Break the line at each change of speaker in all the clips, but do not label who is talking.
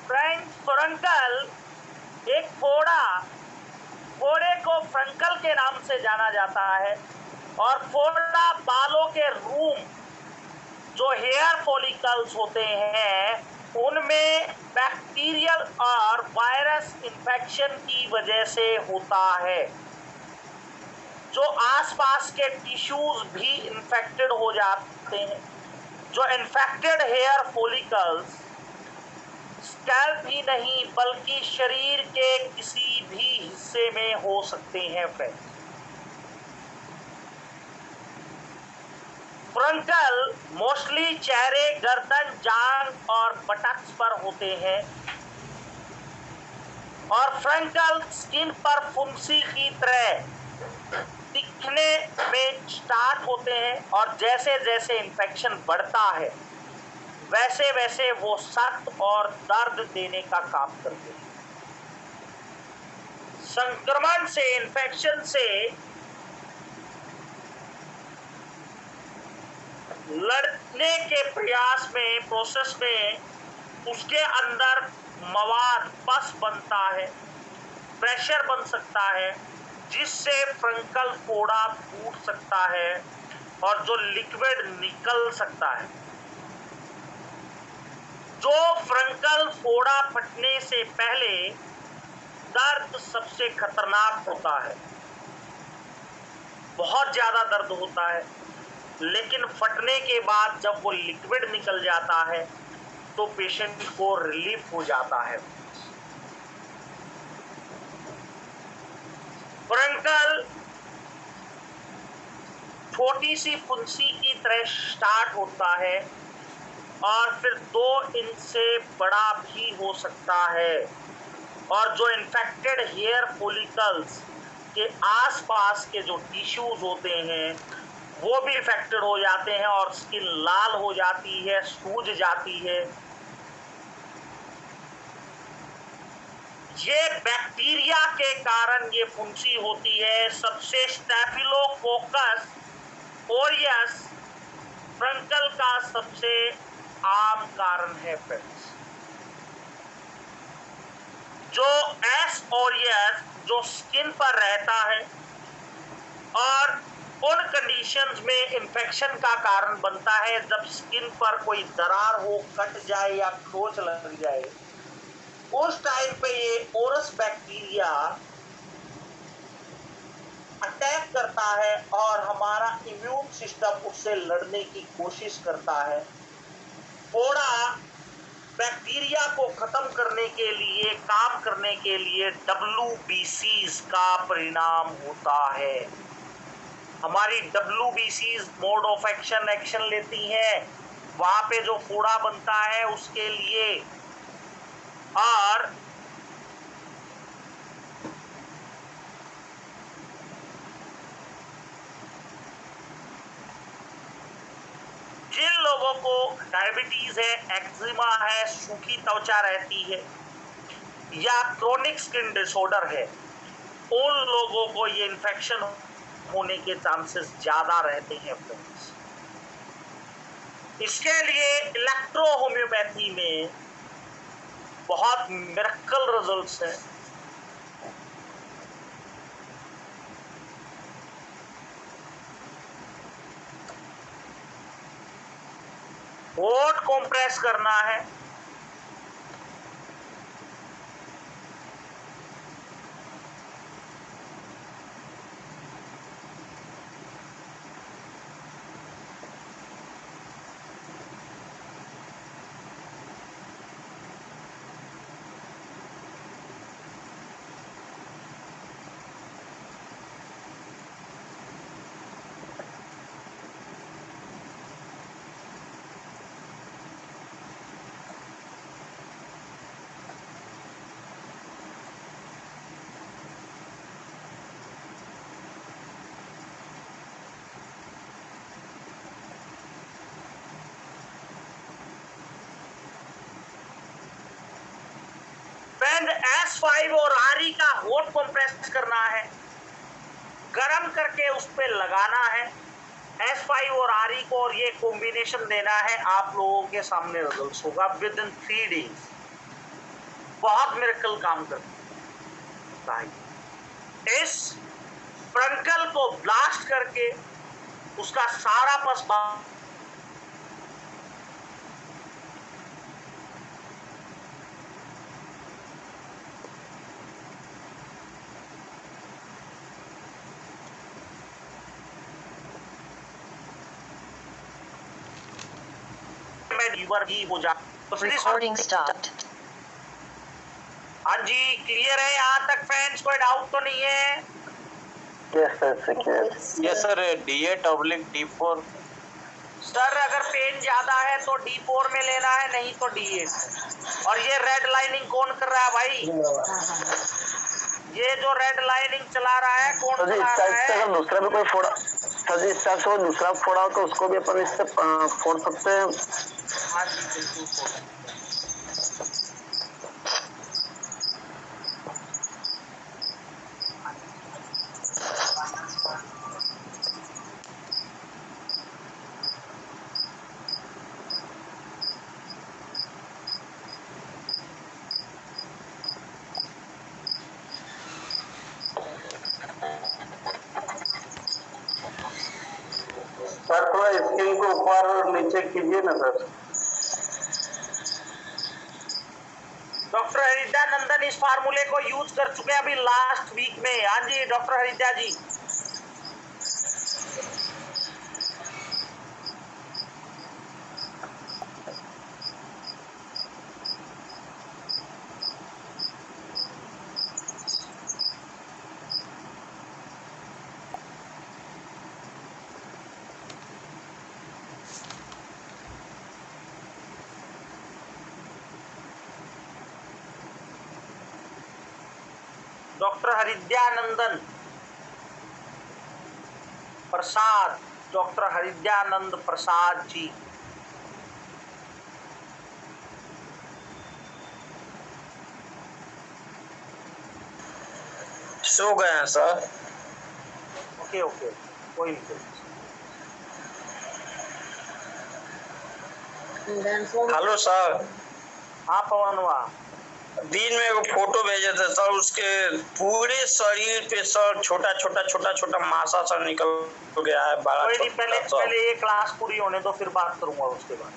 French फ्रंकल एक फोड़े को फ्रंकल के नाम से जाना जाता है और फोड़ा बालों के रूम जो हेयर फॉलिकल्स होते हैं उनमें बैक्टीरियल और वायरस इंफेक्शन की वजह से होता है। जो आसपास के टिश्यूज भी इन्फेक्टेड हो जाते हैं। जो इन्फेक्टेड हेयर फॉलिकल्स स्कैल्प ही नहीं बल्कि शरीर के किसी भी हिस्से में हो सकते हैं। फ्रेंड्स, फ्रंकल मोस्टली चेहरे, गर्दन, जांघ और बटक्स पर होते हैं और फ्रंकल स्किन पर फुंसी की तरह दिखने में स्टार्ट होते हैं और जैसे जैसे इंफेक्शन बढ़ता है वैसे वैसे वो सख्त और दर्द देने का काम करते हैं। संक्रमण से, इन्फेक्शन से लड़ने के प्रोसेस में उसके अंदर मवाद पस बनता है, प्रेशर बन सकता है जिससे फ्रंकल फोड़ा फूट सकता है और जो लिक्विड निकल सकता है। जो फ्रंकल फोड़ा फटने से पहले दर्द सबसे खतरनाक होता है, बहुत ज्यादा दर्द होता है, लेकिन फटने के बाद जब वो लिक्विड निकल जाता है तो पेशेंट को रिलीफ हो जाता है। फ्रंकल छोटी सी फुंसी की तरह स्टार्ट होता है और फिर 2 इंच से बड़ा भी हो सकता है और जो इन्फेक्टेड हेयर फॉलिकल्स के आसपास के जो टिश्यूज होते हैं वो भी इफेक्टेड हो जाते हैं और स्किन लाल हो जाती है, सूज जाती है। ये बैक्टीरिया के कारण ये फुंसी होती है। सबसे स्टेफिलोकोकस ओरियस फ्रंकल का सबसे आम कारण है। फ्रेंड्स, जो एस ओरियस जो स्किन पर रहता है और उन कंडीशंस में इंफेक्शन का कारण बनता है जब स्किन पर कोई दरार हो, कट जाए या खरोंच लग जाए, उस टाइम पे ये ओरस बैक्टीरिया अटैक करता है और हमारा इम्यून सिस्टम उससे लड़ने की कोशिश करता है। फोड़ा बैक्टीरिया को खत्म करने के लिए, काम करने के लिए WBCs का परिणाम होता है। हमारी WBCs मोड ऑफ एक्शन लेती हैं वहां पे जो फोड़ा बनता है उसके लिए, और जिन लोगों को डायबिटीज है, एक्जिमा है, सूखी त्वचा रहती है या क्रोनिक स्किन डिसऑर्डर है, उन लोगों को ये इन्फेक्शन होने के चांसेस ज्यादा रहते हैं। फ्रेंड्स, इसके लिए इलेक्ट्रो होम्योपैथी में बहुत मिरेकल रिजल्ट्स हैं। होठ कंप्रेस करना है, बैंड S5 और RE का होठ कंप्रेस करना है, गरम करके उस पे लगाना है S5 और RE को, और ये कॉम्बिनेशन देना है, आप लोगों के सामने रिजल्ट होगा विद इन 3 डेज। बहुत मिरेकल काम करता है। इस फ्रंकल को ब्लास्ट करके उसका सारा पस ही हो जा।
Recording stopped.
हाँ जी, क्लियर है यहाँ तक फ्रेंड्स? कोई डाउट तो नहीं है?
Yes sir, D8/D4।
सर अगर पेन ज्यादा है तो D4 में लेना है, नहीं तो D8। और ये रेड लाइनिंग कौन कर रहा है भाई? ये जो रेड लाइनिंग चला रहा है कौन चला रहा है?
अगर दूसरा भी कोई फोड़ा, सर जी इस टाइप से दूसरा फोड़ा हो तो उसको भी अपन इससे फोड़ सकते हैं।
हाँ जी बिल्कुल फोड़ सकते हैं।
सर थोड़ा स्क्रीन को ऊपर और नीचे कीजिए ना सर।
डॉक्टर हरिद्या नंदन इस फार्मूले को यूज कर चुके हैं अभी लास्ट वीक में। हाँ जी डॉक्टर हरिद्या जी। डॉक्टर हरिद्यानंदन प्रसाद, डॉक्टर हरिद्यानंद प्रसाद जी।
सो गए हैं सर।
ओके ओके, कोई नहीं।
Hello sir.
हाँ पवनवा,
दिन में वो फोटो भेजे थे सर, उसके पूरे शरीर पे सर छोटा छोटा मासा सर निकल गया है, बड़ा
कोई नहीं,
छोटा।
पहले ये क्लास पूरी होने दो, फिर बात करूंगा उसके बाद।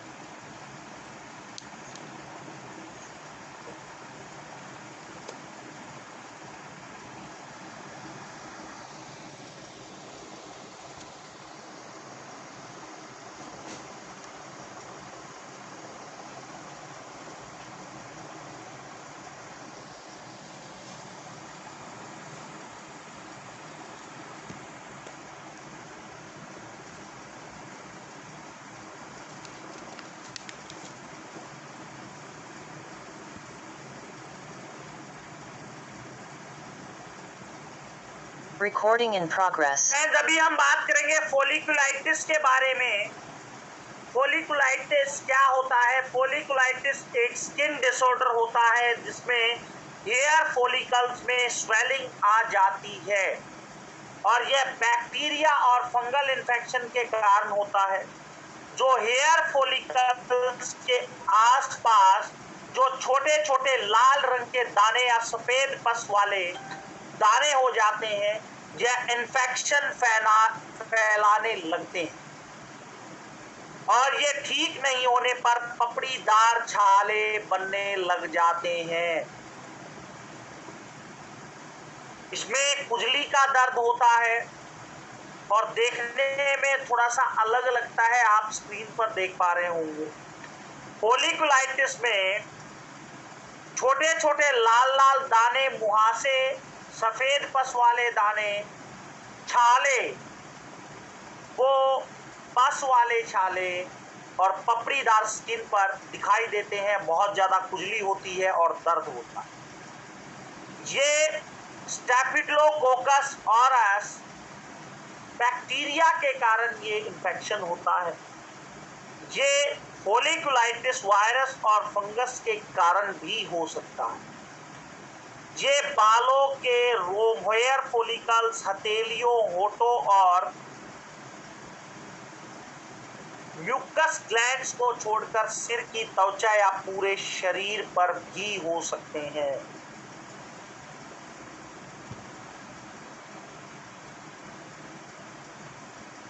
Recording in progress.
अभी हम बात करेंगे फोलिकुलाइटिस के बारे में। फोलिकुलाइटिस क्या होता है? फोलिकुलाइटिस एक स्किन डिसऑर्डर होता है जिसमें हेयर फॉलिकल्स में स्वेलिंग आ जाती है, और यह बैक्टीरिया और फंगल इन्फेक्शन के कारण होता है। जो हेयर फॉलिकल्स के आसपास जो छोटे छोटे लाल रंग के दाने या सफेद पस वाले दाने हो जाते हैं, यह इन्फेक्शन फैलाने लगते हैं, और ये ठीक नहीं होने पर पपड़ीदार छाले बनने लग जाते हैं। इसमें खुजली का दर्द होता है और देखने में थोड़ा सा अलग लगता है, आप स्क्रीन पर देख पा रहे होंगे। फोलिकुलाइटिस में छोटे छोटे लाल लाल दाने, मुहासे, सफेद पस वाले दाने, छाले, वो पस वाले छाले और पपड़ीदार स्किन पर दिखाई देते हैं। बहुत ज्यादा खुजली होती है और दर्द होता है। ये स्टेफिलोकोकस ऑरस बैक्टीरिया के कारण ये इन्फेक्शन होता है। ये फोलिकुलाइटिस वायरस और फंगस के कारण भी हो सकता है। ये बालों के रोम, हेयर फॉलिकल्स, हथेलियों, होठों और म्यूकस ग्लैंड्स को छोड़कर सिर की त्वचा या पूरे शरीर पर भी हो सकते हैं।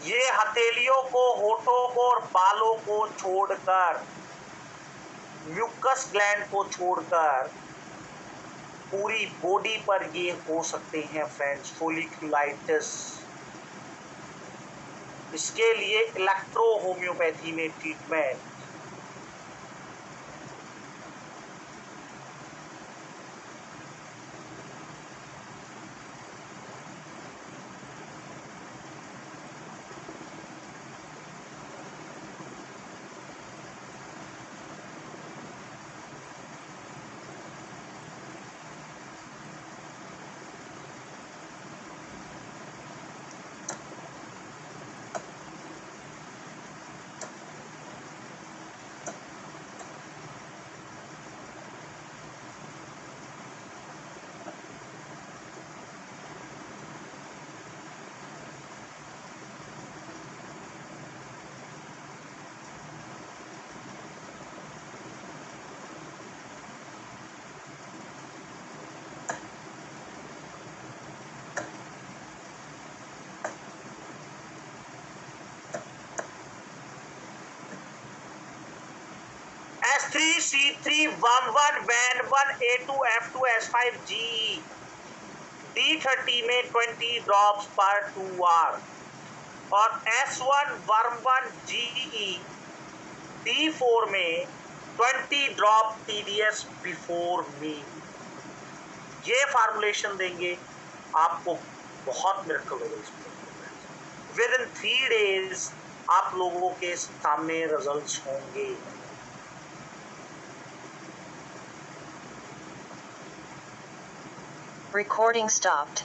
ये हथेलियों को, होठों को और बालों को छोड़कर, म्यूकस ग्लैंड को छोड़कर पूरी बॉडी पर ये हो सकते हैं फ्रेंड्स, फोलिकुलाइटिस। इसके लिए इलेक्ट्रो होम्योपैथी में treatment. S3C311 WAN1 A2 F2 S5 GE D30 में 20 ड्रॉप्स पर 2 आवर और S1 वर्म1 GE D4 में 20 ड्रॉप TDS बिफोर मील। ये फार्मूलेशन देंगे आपको, बहुत मिरेकल होगा इसमें। विद इन 3 days आप लोगों के सामने रिजल्ट्स होंगे।
Recording stopped.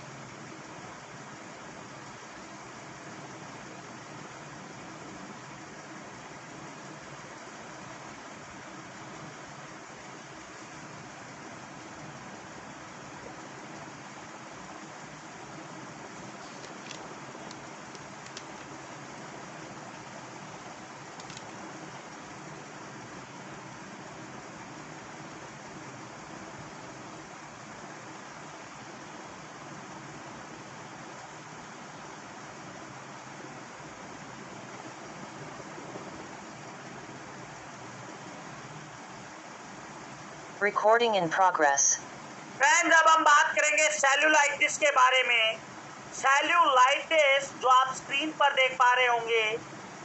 Recording in progress.
Friends, अब हम बात करेंगे सेल्यूलाइटिस के बारे में। सेल्यूलाइटिस जो आप स्क्रीन पर देख पा रहे होंगे,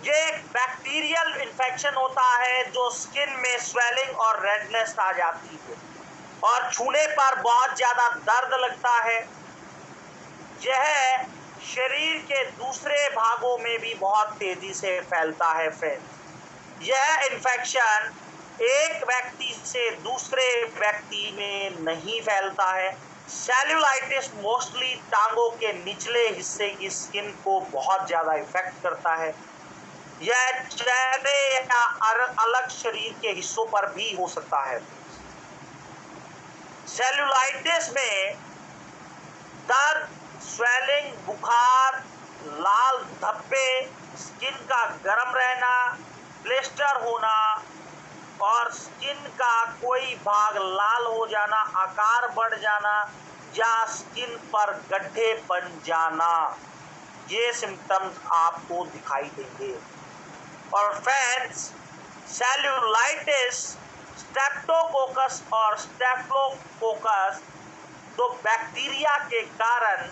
ये एक बैक्टीरियल इन्फेक्शन होता है जो स्किन में स्वेलिंग और रेडनेस आ जाती है और छूने पर बहुत ज़्यादा दर्द लगता है। यह शरीर के दूसरे भागों में भी बहुत तेज़ी से फैलता है फ्रेंड्स। यह इन्फेक्शन एक व्यक्ति से दूसरे व्यक्ति में नहीं फैलता है। सेल्यूलाइटिस मोस्टली टांगों के निचले हिस्से की स्किन को बहुत ज़्यादा इफेक्ट करता है। यह चेहरे या अलग शरीर के हिस्सों पर भी हो सकता है। सेल्यूलाइटिस में दर्द, स्वेलिंग, बुखार, लाल धब्बे, स्किन का गर्म रहना, ब्लिस्टर होना और स्किन का कोई भाग लाल हो जाना, आकार बढ़ जाना या स्किन पर गड्ढे बन जाना, ये सिम्टम्स आपको दिखाई देंगे। और फ्रेंड्स, सेल्यूलाइटिस स्ट्रेप्टोकोकस और स्टेफिलोकोकस तो बैक्टीरिया के कारण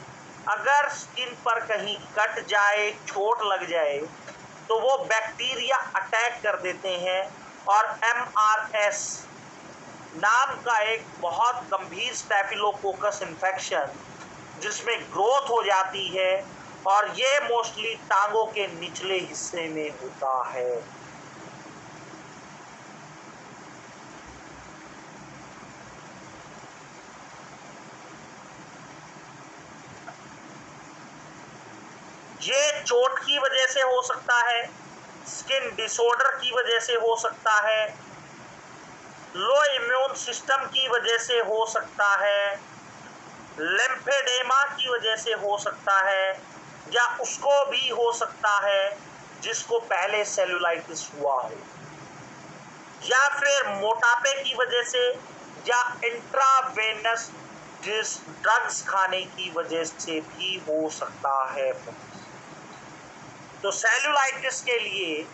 अगर स्किन पर कहीं कट जाए, चोट लग जाए तो वो बैक्टीरिया अटैक कर देते हैं और MRS नाम का एक बहुत गंभीर स्टेफिलोकोकस इन्फेक्शन जिसमें ग्रोथ हो जाती है और ये मोस्टली टांगों के निचले हिस्से में होता है। ये चोट की वजह से हो सकता है, स्किन डिसऑर्डर की वजह से हो सकता है, लो इम्यून सिस्टम की वजह से हो सकता है, लिम्फेडेमा की वजह से हो सकता है या उसको भी हो सकता है जिसको पहले सेलुलाइटिस हुआ हो, या फिर मोटापे की वजह से, या इंट्रावेनस ड्रग्स खाने की वजह से भी हो सकता है। तो सेलुलाइटिस के लिए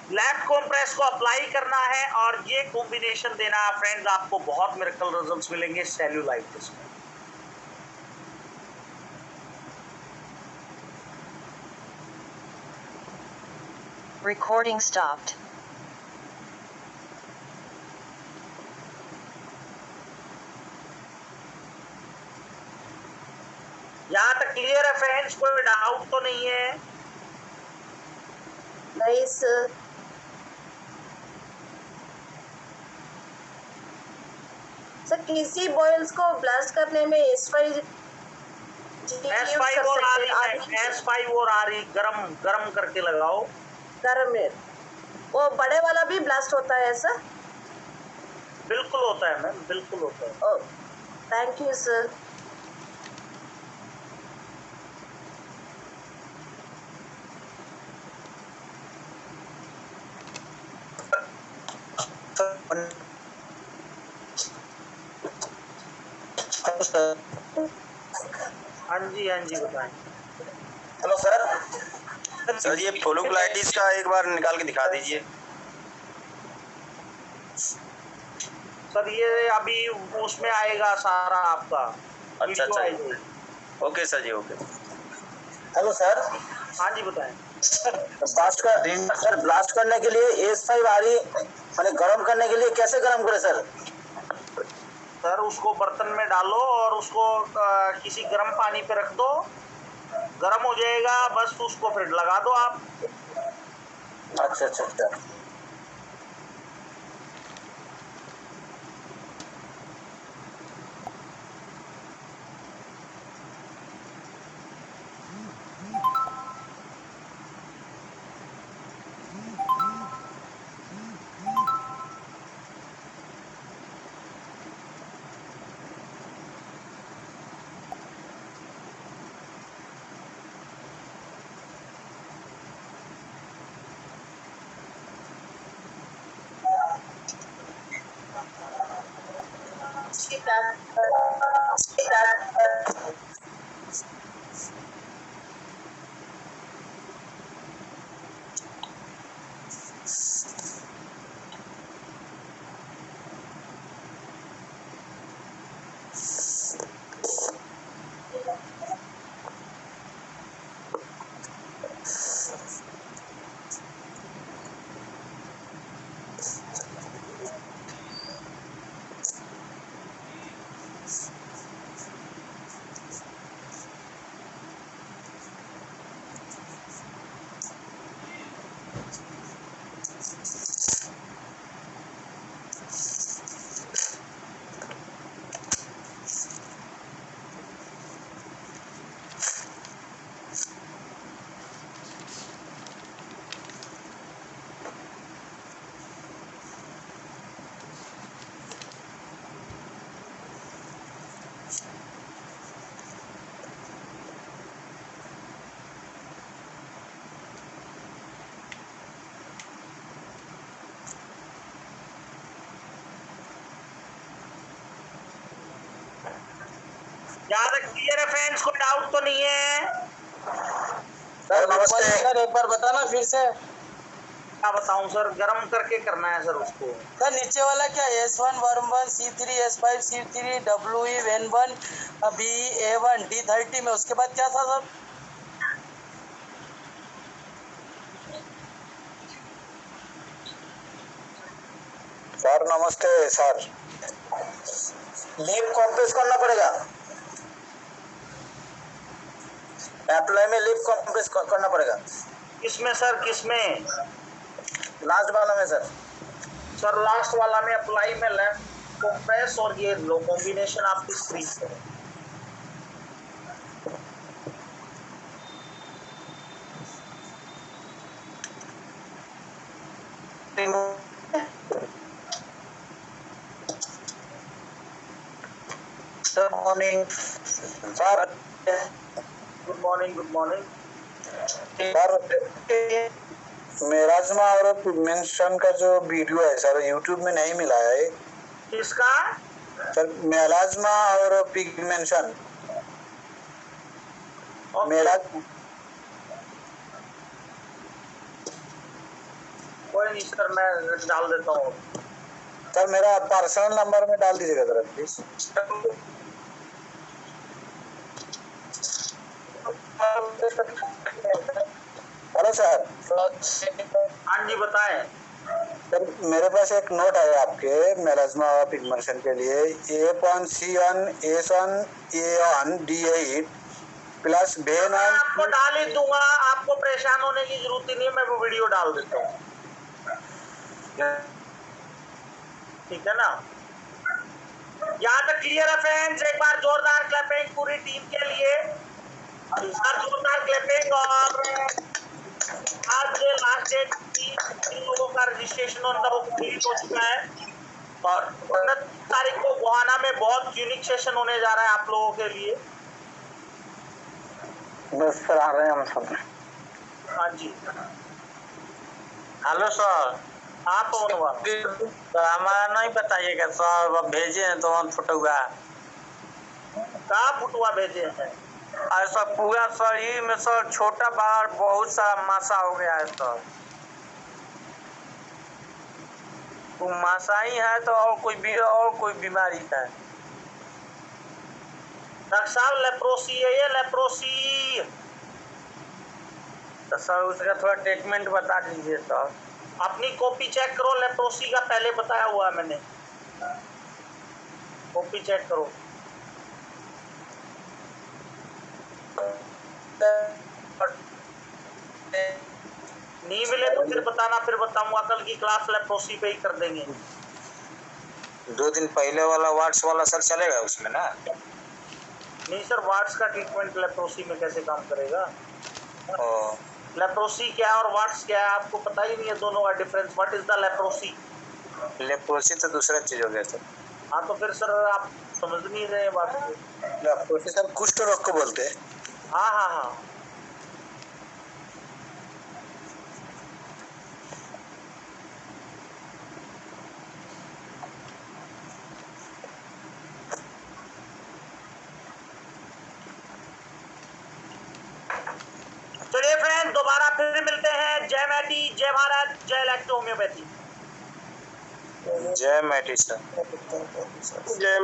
लैप कॉम्प्रेस को अप्लाई करना है और ये कॉम्बिनेशन देना है फ्रेंड्स, आपको बहुत मिरेकल रिजल्ट्स मिलेंगे सेल्यूलाइटिस में।
Recording stopped.
यहाँ तक क्लियर है फ्रेंड्स, कोई डाउट तो नहीं है?
नहीं सर। सर किसी बॉयल्स को ब्लास्ट करने में S5
और आ रही है, S5 और आ रही, गरम करके लगाओ।
गरम में वो बड़े वाला भी ब्लास्ट होता है सर?
बिल्कुल होता है मैम, बिल्कुल होता है।
Oh thank you sir.
हाँ जी बताएं।
Hello sir. सर ये फोलोकुलाइटिस का एक बार निकाल के दिखा दीजिए।
सर ये अभी उसमें आएगा सारा आपका।
अच्छा ओके सर जी, ओके।
Hello sir.
हाँ जी बताएं।
ब्लास्ट करने के लिए S5 आ रही, मैंने गर्म करने के लिए कैसे गर्म करे सर?
सर उसको बर्तन में डालो और उसको किसी गर्म पानी पे रख दो, गर्म हो जाएगा, बस उसको फिर लगा दो आप।
अच्छा।
यहाँ तक क्लियर है फ्रेंड्स, कोई डाउट तो नहीं है?
सर नमस्ते। सर एक बार बताना फिर से।
क्या बताऊं सर, गर्म करके करना है सर उसको।
सर नीचे वाला क्या S1 वर्म1 C3 S5 C3 WE N1 BE A1 D30 में, उसके बाद क्या था सर?
सर नमस्ते सर, लीव कॉम्प्रेस करना पड़ेगा, अप्लाई में लीव कॉम्प्रेस करना पड़ेगा।
किसमें सर, किसमें?
लास्ट वाला में सर।
सर लास्ट वाला में अप्लाई में लेफ्ट कंप्रेस और ये लो कॉम्बिनेशन आपकी स्क्रीन पे है।
Good morning sir.
Good morning, good morning.
Sir melasma और पिगमेंटेशन का जो वीडियो है सर यूट्यूब में नहीं मिला है।
किसका?
सर मेलाज्मा और पिगमेंटेशन। मेरा
कोई नहीं सर, मैं डाल देता हूँ।
सर मेरा पर्सनल नंबर में डाल दीजिएगा सर प्लीज। Hello sir.
हाँ जी बताएं।
सर मेरे पास एक नोट है आपके मेलाज्मा और पिगमेंटेशन के लिए, A1C1 A1 A1 D8 plus
मैं आपको डाल ही दूंगा, आपको परेशान होने की जरूरत ही नहीं है, मैं वो वीडियो डाल देता हूँ, ठीक है ना? यहाँ तक क्लियर है फ्रेंड्स? एक बार जोरदार क्लैपिंग पूरी टीम के लिए, सर जोरदार क्लैपिंग। और आज लास्ट डेट थी, इन लोगों का रजिस्ट्रेशन होना वो कंप्लीट हो चुका है और 29 तारीख को गोहाना में बहुत यूनिक सेशन होने जा रहा है आप लोगों के लिए।
बस सर आ रहे हैं हम सब।
हाँ जी।
Hello sir.
आप हुआ
सर हमारा नहीं बताइएगा सर, अब भेजे हैं तो हम फुटुआ।
कहाँ फुटुआ भेजे हैं?
ऐसा पूरा शरीर में सर छोटा बाहर बहुत सारा मासा हो गया है सर। वो मासा ही है तो और कोई बीमारी है?
डॉक्टर साहब लेप्रोसी है ये, लेप्रोसी।
तो सर उसका थोड़ा ट्रीटमेंट बता दीजिए सर।
अपनी कॉपी चेक करो, लेप्रोसी का पहले बताया हुआ है मैंने, कॉपी चेक करो। नहीं मिले तो फिर बताना, फिर बताऊंगा, कल की क्लास लेप्रोसी पे ही कर देंगे।
2 दिन पहले वाला वाट्स वाला सर चलेगा उसमें ना?
नहीं सर, वाट्स का ट्रीटमेंट लेप्रोसी में कैसे काम करेगा? लेप्रोसी क्या है और वाट्स क्या है आपको पता ही नहीं है, दोनों का difference. What is the leprosy?
Leprosy तो दूसरा चीज हो गया सर।
हाँ तो फिर सर आप समझ नहीं रहे बात को।
लेप्रोसी सर कुष्ठ रोग को बोलते हैं।
हाँ हाँ हाँ। चलिए फ्रेंड, दोबारा फिर मिलते हैं। जय मैटी, जय भारत, जय इलेक्ट्रो होम्योपैथी।
जय मैटी सर।
जय